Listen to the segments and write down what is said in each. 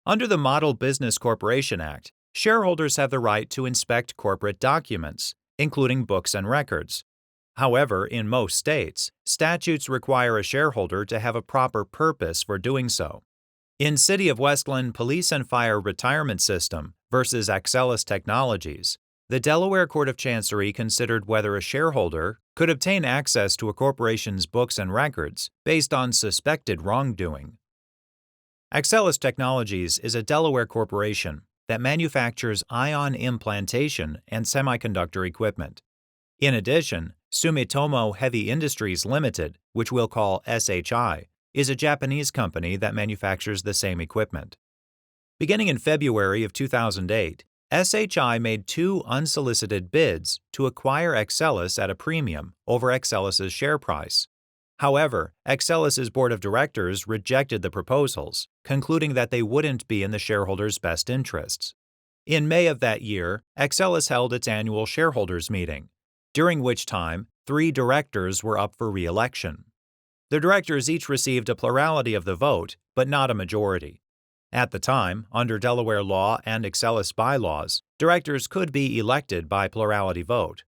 Under the Model Business Corporation Act, shareholders have the right to inspect corporate documents, including books and records. However, in most states, statutes require a shareholder to have a proper purpose for doing so. In City of Westland Police and Fire Retirement System versus Axcelis Technologies, the Delaware Court of Chancery considered whether a shareholder could obtain access to a corporation's books and records based on suspected wrongdoing. Axcelis Technologies is a Delaware corporation that manufactures ion implantation and semiconductor equipment. In addition, Sumitomo Heavy Industries Limited, which we'll call SHI, is a Japanese company that manufactures the same equipment. Beginning in February of 2008, SHI made 2 unsolicited bids to acquire Axcelis at a premium over Axcelis's share price. However, Axcelis's board of directors rejected the proposals, concluding that they wouldn't be in the shareholders' best interests. In May of that year, Axcelis held its annual shareholders meeting, during which time 3 directors were up for re-election. The directors each received a plurality of the vote, but not a majority. At the time, under Delaware law and Axcelis bylaws, directors could be elected by plurality vote.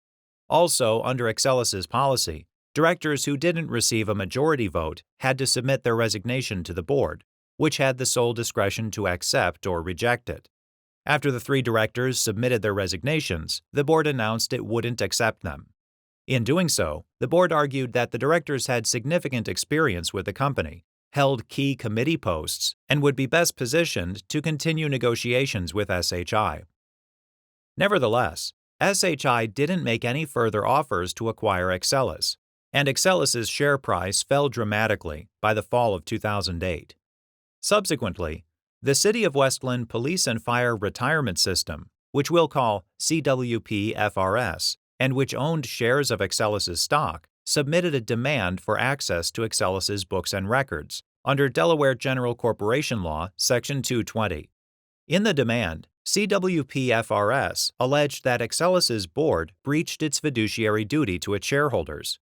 Also, under Axcelis's policy, directors who didn't receive a majority vote had to submit their resignation to the board, which had the sole discretion to accept or reject it. After the 3 directors submitted their resignations, the board announced it wouldn't accept them. In doing so, the board argued that the directors had significant experience with the company, held key committee posts, and would be best positioned to continue negotiations with SHI. Nevertheless, SHI didn't make any further offers to acquire Axcelis, and Axcelis's share price fell dramatically by the fall of 2008. Subsequently, the City of Westland Police and Fire Retirement System, which we'll call CWP-FRS, and which owned shares of Axcelis's stock, submitted a demand for access to Axcelis's books and records under Delaware General Corporation Law, Section 220. In the demand, CWP-FRS alleged that Axcelis's board breached its fiduciary duty to its shareholders.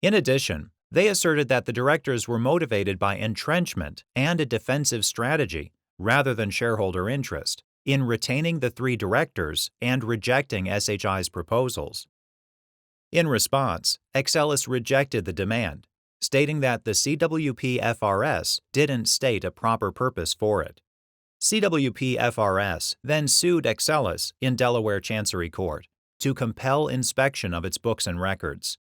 In addition, they asserted that the directors were motivated by entrenchment and a defensive strategy rather than shareholder interest in retaining the 3 directors and rejecting SHI's proposals. In response, Axcelis rejected the demand, stating that the CWP-FRS didn't state a proper purpose for it. CWP-FRS then sued Axcelis in Delaware Chancery Court to compel inspection of its books and records,